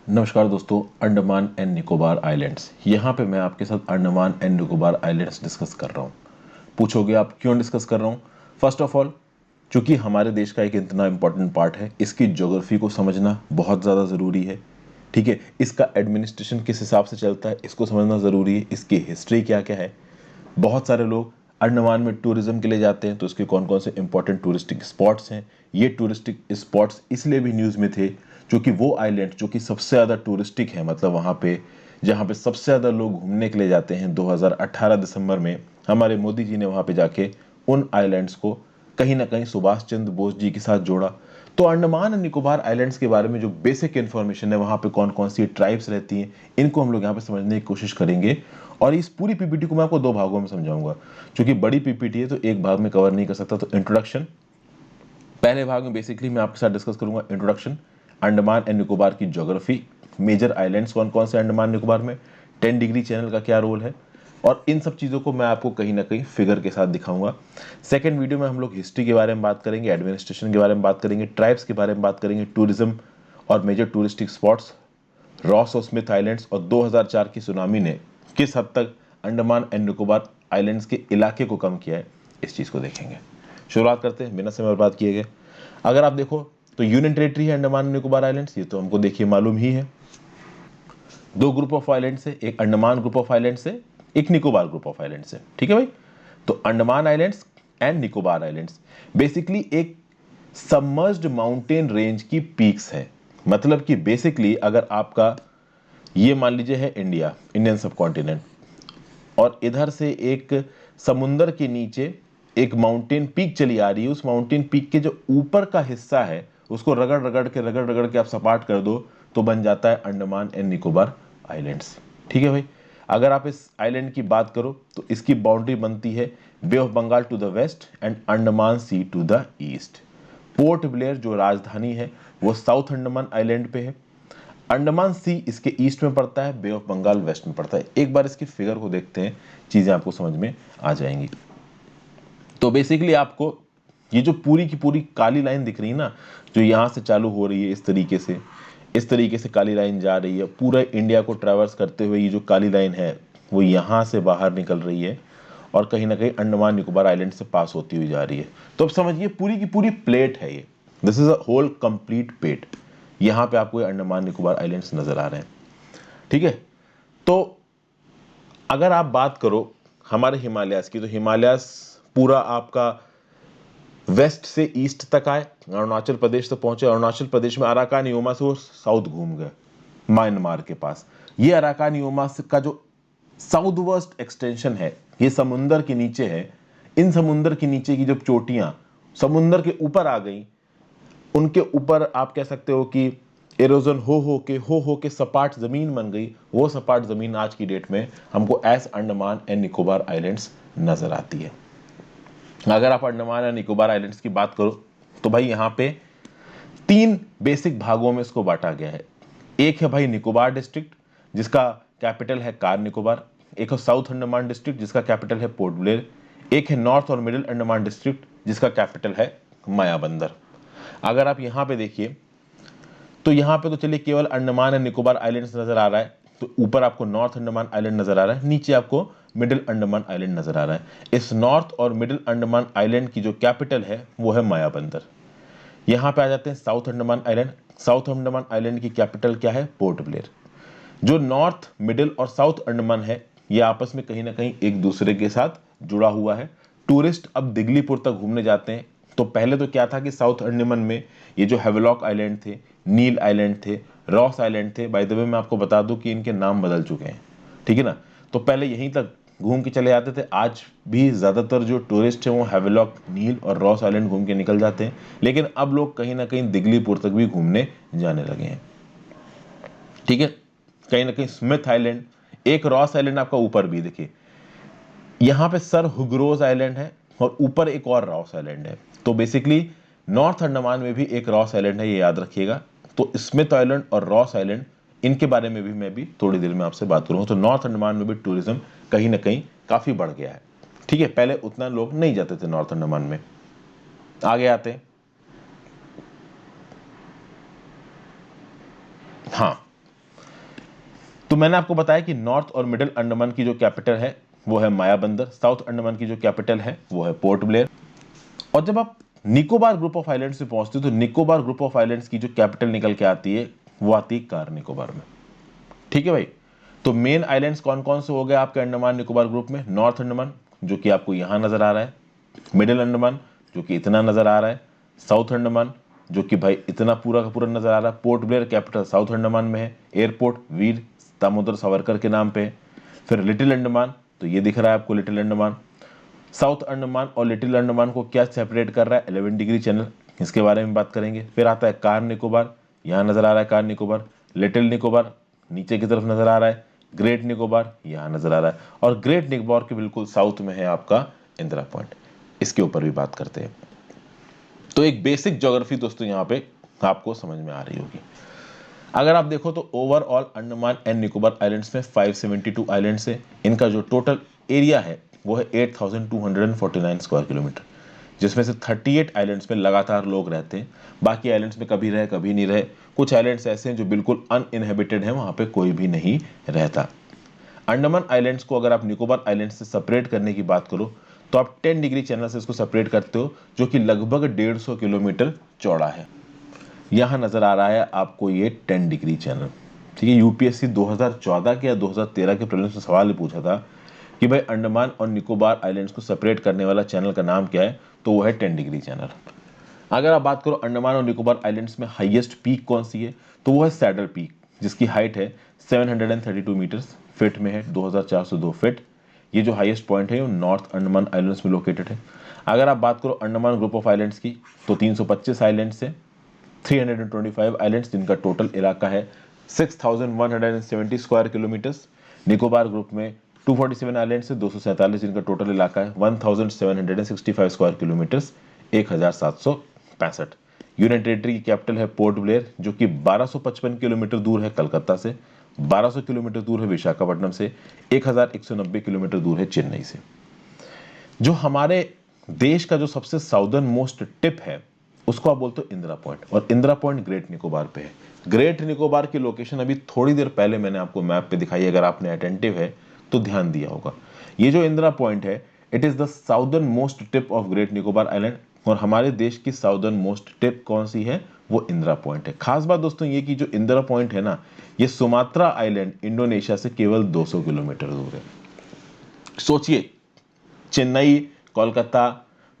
नमस्कार दोस्तों, Andaman and Nicobar islands. यहाँ पे मैं आपके साथ Andaman and Nicobar islands discuss कर रहा हूँ। पूछोगे आप क्यों डिस्कस कर रहा हूँ? फर्स्ट ऑफ ऑल, चूंकि हमारे देश का एक इतना इंपॉर्टेंट पार्ट है, इसकी ज्योग्राफी को समझना बहुत ज़्यादा ज़रूरी है। ठीक है, इसका एडमिनिस्ट्रेशन किस हिसाब से चलता है इसको समझना ज़रूरी है। इसकी हिस्ट्री क्या क्या है। बहुत सारे लोग अंडमान में टूरिज्म के लिए जाते हैं, तो इसके कौन कौन से इंपॉर्टेंट टूरिस्टिक स्पॉट्स हैं। ये टूरिस्टिक स्पॉट्स इसलिए भी न्यूज़ में थे क्योंकि वो आइलैंड जो कि सबसे ज़्यादा टूरिस्टिक है, मतलब वहाँ पे जहाँ पे सबसे ज़्यादा लोग घूमने के लिए जाते हैं, 2018 दिसंबर में हमारे मोदी जी ने वहाँ पे जाके उन आइलैंड्स को कहीं ना कहीं सुभाष चंद्र बोस जी के साथ जोड़ा। तो अंडमान एंड निकोबार आइलैंड्स के बारे में जो बेसिक इन्फॉर्मेशन है, वहाँ पे कौन कौन सी ट्राइब्स रहती हैं, इनको हम लोग यहाँ पे समझने की कोशिश करेंगे। और इस पूरी पीपीटी को मैं आपको दो भागों में समझाऊंगा, क्योंकि बड़ी पीपीटी है तो एक भाग में कवर नहीं कर सकता। तो इंट्रोडक्शन, पहले भाग में बेसिकली मैं आपके साथ डिस्कस करूंगा इंट्रोडक्शन, अंडमान एंड निकोबार की ज्योग्राफी, मेजर आइलैंड्स कौन कौन से अंडमान निकोबार में, 10 डिग्री चैनल का क्या रोल है, और इन सब चीज़ों को मैं आपको कहीं ना कहीं फिगर के साथ दिखाऊंगा। सेकंड वीडियो में हम लोग हिस्ट्री के बारे में बात करेंगे, एडमिनिस्ट्रेशन के बारे में बात करेंगे, ट्राइब्स के बारे में बात करेंगे, टूरिज्म और मेजर टूरिस्टिक स्पॉट्स, रॉस और स्मिथ आइलैंड्स, और 2004 की सुनामी ने किस हद तक अंडमान एंड निकोबार आइलैंड्स के इलाके को कम किया है, इस चीज़ को देखेंगे। शुरुआत करते हैं बिना समय बर्बाद किए गए। अगर आप देखो तो यूनियन टेरिटरी है अंडमान निकोबार आइलैंड्स, ये तो हमको देखिए मालूम ही है। दो ग्रुप ऑफ आइलैंड से, एक अंडमान ग्रुप ऑफ आइलैंड से, एक निकोबार ग्रुप ऑफ आइलैंड से। ठीक है भाई। तो Andaman islands and Nicobar islands basically एक सबमर्ज्ड माउंटेन रेंज की पीक्स है। मतलब कि बेसिकली अगर आपका ये मान लीजिए है इंडिया, इंडियन सब कॉन्टिनेंट, और इधर से एक समुंदर के नीचे एक माउंटेन पीक चली आ रही है, उस माउंटेन पीक के जो ऊपर का हिस्सा है उसको रगड़ रगड़ के आप सपाट कर दो तो बन जाता है अंडमान एंड निकोबार आइलैंड्स। ठीक है भाई। अगर आप इस आइलैंड की बात करो तो इसकी बाउंड्री बनती है bay of Bengal to the west and Andaman sea to the east. Port Blair जो राजधानी है वो साउथ अंडमान आइलैंड पे है। अंडमान सी इसके ईस्ट में पड़ता है, बे ऑफ बंगाल वेस्ट में पड़ता है। एक बार इसकी फिगर को देखते हैं, चीजें आपको समझ में आ जाएंगी। तो बेसिकली आपको ये जो पूरी की पूरी काली लाइन दिख रही है ना, जो यहां से चालू हो रही है इस तरीके से काली लाइन जा रही है पूरा इंडिया को ट्रैवर्स करते हुए। ये जो काली लाइन है वो यहां से बाहर निकल रही है और कहीं ना कहीं अंडमान निकोबार आइलैंड से पास होती हुई जा रही है। तो अब समझिए पूरी की पूरी प्लेट है ये, this is a whole complete plate. यहां पे आपको अंडमान निकोबार आइलैंड्स नजर आ रहे हैं। ठीक है। तो अगर आप बात करो हमारे हिमालयास की, तो हिमालयास पूरा आपका वेस्ट से ईस्ट तक आए, अरुणाचल प्रदेश तक पहुंचे। अरुणाचल प्रदेश में अराकान योमा से वो साउथ घूम गए म्यांमार के पास। ये अराकान योमा का जो साउथ वेस्ट एक्सटेंशन है ये समुंदर के नीचे है। इन समुंदर के नीचे की जब चोटियां समुंदर के ऊपर आ गई, उनके ऊपर आप कह सकते हो कि एरोजन हो के सपाट जमीन बन गई। वो सपाट जमीन आज की डेट में हमको S Andaman and Nicobar islands नजर आती है। अगर आप अंडमान एंड निकोबार आइलैंड्स की बात करो तो भाई यहाँ पे तीन बेसिक भागों में इसको बांटा गया है। एक है भाई निकोबार डिस्ट्रिक्ट जिसका कैपिटल है कार निकोबार। एक है साउथ अंडमान डिस्ट्रिक्ट जिसका कैपिटल है पोर्ट ब्लेयर। एक है नॉर्थ और मिडिल अंडमान डिस्ट्रिक्ट जिसका कैपिटल है मायाबंदर। अगर आप यहाँ पे देखिए तो यहाँ पे तो चलिए केवल अंडमान एंड निकोबार आइलैंड्स नजर आ रहा है। तो ऊपर आपको नॉर्थ अंडमान आइलैंड नजर आ रहा है, नीचे आपको मिडिल अंडमान आइलैंड नजर आ रहा है। इस नॉर्थ और मिडिल अंडमान आइलैंड की जो कैपिटल है वो है मायाबंदर। यहाँ पे आ जाते हैं south Andaman island. South Andaman island की कैपिटल क्या है? Port Blair. जो नॉर्थ मिडिल और साउथ अंडमान है ये आपस में कहीं ना कहीं एक दूसरे के साथ जुड़ा हुआ है। टूरिस्ट अब दिगलीपुर तक घूमने जाते हैं। तो पहले तो क्या था कि साउथ अंडमान में ये जो हेवलॉक आइलैंड थे, नील आइलैंड थे, रॉस आइलैंड थे, बाय द वे मैं आपको बता दूं कि इनके नाम बदल चुके हैं। ठीक है ना। तो पहले यहीं तक घूम के चले जाते थे। आज भी ज्यादातर जो टूरिस्ट हैं वो हेवलॉक, नील और रॉस आइलैंड घूम के निकल जाते हैं। लेकिन अब लोग कहीं ना कहीं दिगलीपुर तक भी घूमने जाने लगे हैं। ठीक है। कहीं ना कहीं स्मिथ आइलैंड, एक रॉस आइलैंड आपका ऊपर भी देखिए, यहां पे सर हुग्रोज आइलैंड है और ऊपर एक और रॉस आइलैंड है। तो बेसिकली नॉर्थ अंडमान में भी एक रॉस आइलैंड है, ये याद रखिएगा। तो स्मिथ आइलैंड और रॉस आइलैंड, इनके बारे में भी मैं भी थोड़ी देर में आपसे बात करूंगा। तो नॉर्थ अंडमान में भी टूरिज्म कहीं ना कहीं काफी बढ़ गया है। ठीक है। पहले उतना लोग नहीं जाते थे नॉर्थ अंडमान में। आगे आते हैं। हाँ, तो मैंने आपको बताया कि नॉर्थ और मिडिल अंडमान की जो कैपिटल है वो है मायाबंदर, साउथ अंडमान की जो कैपिटल है वो है पोर्ट ब्लेयर। और जब आप निकोबार ग्रुप ऑफ आइलैंड्स में पहुंचते हो तो निकोबार ग्रुप ऑफ आइलैंड्स की जो कैपिटल निकल के आती है वो आती है कार निकोबार में। ठीक है भाई, तो मेन आइलैंड्स कौन कौन से हो गए आपके अंडमान निकोबार ग्रुप में? नॉर्थ अंडमान जो कि आपको यहां नजर आ रहा है, मिडिल अंडमान जो कि इतना नजर आ रहा है, साउथ अंडमान जो कि भाई इतना पूरा का पूरा नजर आ रहा है, port Blair capital south Andaman में है, एयरपोर्ट वीर दामोदर सावरकर के नाम पे है। फिर लिटिल अंडमान, तो ये दिख रहा है आपको लिटिल अंडमान। साउथ अंडमान और लिटिल अंडमान को क्या सेपरेट कर रहा है? 11 डिग्री चैनल, इसके बारे में बात करेंगे। फिर आता है कार निकोबार, यहाँ नजर आ रहा है कार निकोबार। लिटिल निकोबार नीचे की तरफ नजर आ रहा है। ग्रेट निकोबार यहाँ नजर आ रहा है, और ग्रेट निकोबार के बिल्कुल साउथ में है आपका इंदिरा पॉइंट। इसके ऊपर भी बात करते हैं। तो एक बेसिक ज्योग्राफी दोस्तों यहाँ पे आपको समझ में आ रही होगी। अगर आप देखो तो overall Andaman and Nicobar islands में 572 आइलैंड्स है। इनका जो टोटल एरिया है वो है 8249 स्क्वायर किलोमीटर, जिसमें से 38 आइलैंड्स में लगातार लोग रहते हैं। बाकी आइलैंड्स में कभी रहे कभी नहीं रहे। कुछ आइलैंड्स ऐसे हैं जो बिल्कुल अनइनहेबिटेड हैं, वहां पे कोई भी नहीं रहता। अंडमान आइलैंड्स को अगर आप निकोबार आइलैंड्स से सेपरेट करने की बात करो तो आप 10 डिग्री चैनल से इसको सेपरेट करते हो, जो कि लगभग 150 किलोमीटर चौड़ा है। यहां नजर आ रहा है आपको ये 10 डिग्री चैनल। ठीक है, यूपीएससी 2014 के या 2013 के प्रीलिम्स में सवाल पूछा था कि भाई अंडमान और निकोबार आइलैंड्स को सेपरेट करने वाला चैनल का नाम क्या है, तो वो है 10 डिग्री चैनल। अगर आप बात करो अंडमान और निकोबार आइलैंड्स में हाईएस्ट पीक कौन सी है, तो वो है सैडल पीक, जिसकी हाइट है 732 मीटर्स, फीट में है 2402 फीट। ये जो हाईएस्ट पॉइंट है वो नॉर्थ अंडमान आइलैंड्स में लोकेटेड है। अगर आप बात करो अंडमान ग्रुप ऑफ आइलैंड्स की, तो 325 आइलैंड्स है, 325 आइलैंड्स जिनका टोटल इलाका है 6170 स्क्वायर किलोमीटर्स। निकोबार ग्रुप में 247 आइलैंड्स है, 247 जिनका टोटल इलाका है 1765 स्क्वायर किलोमीटर्स, 1765। यूनियन टेरिटरी की कैपिटल है पोर्ट ब्लेयर, जो कि 1255 किलोमीटर दूर है कलकत्ता से, 1200 किलोमीटर दूर है विशाखापट्टनम से, 1190 किलोमीटर दूर है चेन्नई से। जो हमारे देश का जो सबसे साउदर्न मोस्ट टिप है उसको आप बोलते हो इंदिरा पॉइंट, और इंदिरा पॉइंट ग्रेट निकोबार पे है। ग्रेट निकोबार की लोकेशन अभी थोड़ी देर पहले मैंने आपको मैप पे दिखाई, अगर आपने अटेंटिव है तो ध्यान दिया होगा। ये जो इंदिरा पॉइंट है, it is the southern most tip of great Nicobar island, और हमारे देश की साउदर्न मोस्ट टिप कौन सी है? वो इंदिरा पॉइंट है। खास बात दोस्तों ये कि जो इंदिरा पॉइंट है ना, ये सुमात्रा आइलैंड इंडोनेशिया से केवल 200 किलोमीटर दूर है। सोचिए, चेन्नई, कोलकाता,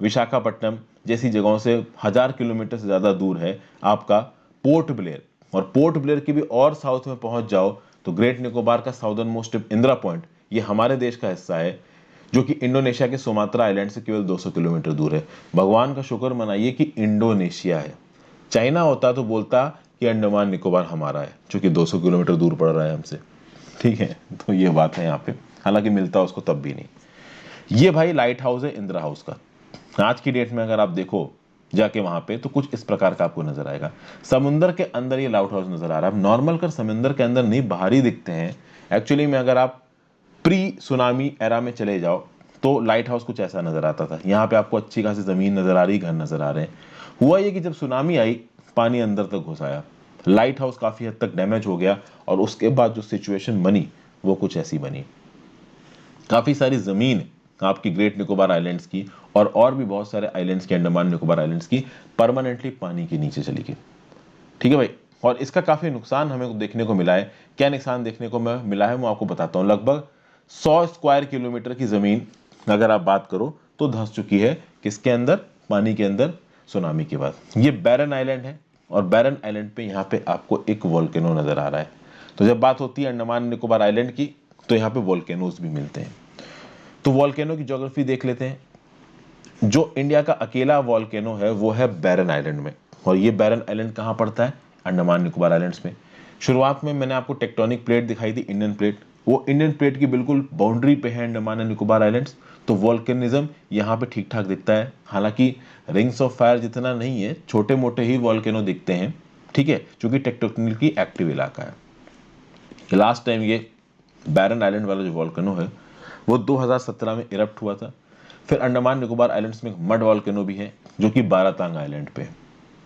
विशाखापट्टनम जैसी जगहों से 1000 किलोमीटर से ज्यादा दूर है आपका पोर्ट ब्लेयर, और पोर्ट ब्लेयर की भी और साउथ में पहुंच जाओ तो ग्रेट निकोबार का southern most tip Indira point, ये हमारे देश का हिस्सा है, जो कि इंडोनेशिया के सुमात्रा आइलैंड से केवल 200 किलोमीटर दूर है। भगवान का शुक्र मनाइए कि इंडोनेशिया है। चाइना होता तो बोलता कि अंडमान निकोबार हमारा है, जो कि 200 किलोमीटर दूर पड़ रहा है हमसे। ठीक है, तो ये बात है यहाँ पे, हालांकि मिलता उसको तब भी नहीं। ये भाई लाइट हाउस है इंदिरा हाउस का। आज की डेट में अगर आप देखो जाके वहां पे, तो कुछ इस प्रकार का आपको नजर आएगा। समुंदर के अंदर ये लाइट हाउस नजर आ रहा है। नॉर्मल कर समुंदर के अंदर नहीं, बाहर ही दिखते हैं एक्चुअली में। अगर आप प्री सुनामी एरा में चले जाओ तो लाइट हाउस कुछ ऐसा नजर आता था। यहाँ पे आपको अच्छी खासी जमीन नजर आ रही, घर नजर आ रहे हैं। हुआ ये कि जब सुनामी आई, पानी अंदर तक घुस आया, लाइट हाउस काफी हद तक डैमेज हो गया, और उसके बाद जो सिचुएशन बनी वो कुछ ऐसी बनी। काफी सारी जमीन आपकी ग्रेट निकोबार आइलैंड्स की और भी बहुत सारे आइलैंड्स की, अंडमान निकोबार आइलैंड्स की, परमानेंटली पानी के नीचे चली गई। ठीक है भाई, और इसका काफी नुकसान हमें देखने को मिला है। क्या नुकसान देखने को मिला है मैं आपको बताता हूं। लगभग 100 स्क्वायर किलोमीटर की जमीन अगर आप बात करो तो धंस चुकी है, किसके अंदर? पानी के अंदर, सुनामी के बाद। ये बैरन आइलैंड है, और बैरन आइलैंड पे यहाँ पे आपको एक वोल्केनो नजर आ रहा है। तो जब बात होती है अंडमान निकोबार आइलैंड की, तो यहाँ पे वोल्केनोज भी मिलते हैं। तो वोल्केनो की ज्योग्राफी देख लेते हैं। जो इंडिया का अकेला वोल्केनो है वो है बैरन आइलैंड में, और ये बैरन आइलैंड कहाँ पड़ता है? अंडमान निकोबार आइलैंड्स में। शुरुआत में मैंने आपको टेक्टोनिक प्लेट दिखाई थी, इंडियन प्लेट, वो इंडियन प्लेट की बिल्कुल बाउंड्री पे है अंडमान एंड निकोबार आइलैंड्स। तो वोल्केनिज्म यहाँ पे ठीक ठाक दिखता है, हालांकि रिंग्स ऑफ फायर जितना नहीं है, छोटे मोटे ही वोल्केनो दिखते हैं। ठीक है, क्योंकि टेक्टोनिकली एक्टिव इलाका है। लास्ट टाइम ये बैरन आइलैंड वाला जो वोल्केनो है वो 2017 में इरप्ट हुआ था। फिर अंडमान निकोबार आइलैंड्स में मड वोल्केनो भी है, जो कि बारातांग आइलैंड पे है।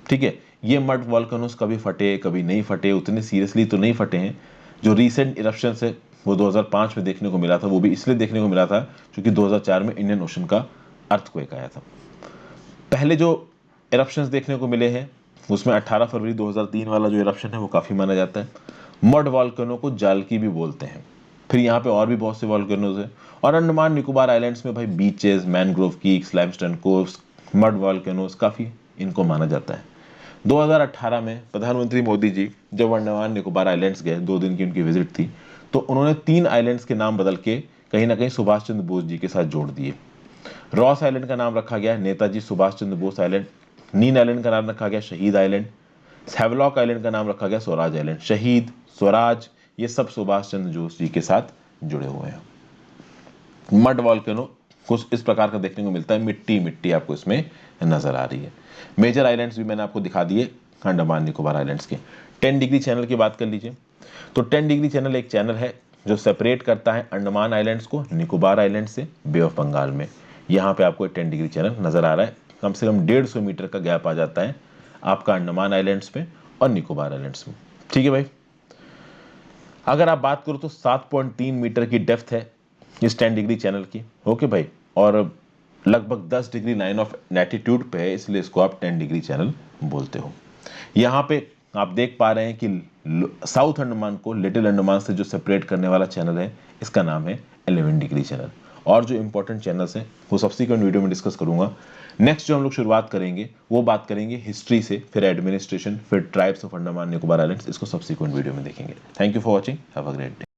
ठीक है, ये मड वोल्केनोस कभी फटे कभी नहीं फटे, उतने सीरियसली तो नहीं फटे हैं, जो रीसेंट इरप्शन है वो 2005 में देखने को मिला था, वो भी इसलिए देखने को मिला था क्योंकि 2004 में इंडियन ओशन का अर्थक्वेक आया था। पहले जो इरप्शंस देखने को मिले हैं उसमें 18 फरवरी 2003 वाला जो इरप्शन है वो काफ़ी माना जाता है। मड वॉल्केनो को जालकी भी बोलते हैं। फिर यहाँ पे और भी बहुत से वॉल्केनोज हैं। और अंडमान निकोबार आइलैंड्स में भाई beaches, mangrove creeks, limestone coves, mud volcanoes काफ़ी इनको माना जाता है। 2018 में प्रधानमंत्री मोदी जी जब अंडमान निकोबार आइलैंड्स गए, 2 दिन की उनकी विजिट थी, तो उन्होंने 3 आइलैंड्स के नाम बदल के कहीं ना कहीं सुभाष चंद्र बोस जी के साथ जोड़ दिए। रॉस आइलैंड का नाम रखा गया नेताजी सुभाष चंद्र बोस आइलैंड, नीन आइलैंड का नाम रखा गया शहीद आइलैंड, हैवलॉक आइलैंड का नाम रखा गया स्वराज आइलैंड। शहीद, स्वराज, ये सब सुभाष चंद्र बोस जी के साथ जुड़े हुए हैं। मड वॉल्केनो कुछ इस प्रकार का देखने को मिलता है, मिट्टी मिट्टी आपको इसमें नजर आ रही है। मेजर आइलैंड्स भी मैंने आपको दिखा दिए अंडमान निकोबार आइलैंड्स के। 10 डिग्री चैनल की बात कर लीजिए तो 10 डिग्री चैनल एक चैनल है जो सेपरेट करता है अंडमान आइलैंड्स को निकोबार आइलैंड से बे ऑफ बंगाल में। यहाँ पे आपको 10 डिग्री चैनल नजर आ रहा है, कम से कम 150 मीटर का गैप आ जाता है आपका अंडमान आइलैंड्स में और निकोबार आइलैंड्स में। ठीक है भाई, अगर आप बात करो तो 7.3 मीटर की डेप्थ है इस 10 डिग्री चैनल की। ओके भाई, और लगभग 10 डिग्री लाइन ऑफ लैटिट्यूड पे है, इसलिए इसको आप 10 डिग्री चैनल बोलते हो। यहाँ पे आप देख पा रहे हैं कि साउथ अंडमान को लिटिल अंडमान से जो सेपरेट करने वाला चैनल है इसका नाम है 11 डिग्री चैनल। और जो इंपॉर्टेंट चैनल्स हैं वो सब्सिक्वेंट वीडियो में डिस्कस करूंगा। नेक्स्ट जो हम लोग शुरुआत करेंगे वो बात करेंगे हिस्ट्री से, फिर एडमिनिस्ट्रेशन, फिर tribes of Andaman Nicobar islands, इसको सब्सिक्वेंट वीडियो में देखेंगे। Thank you for watching, have a great day.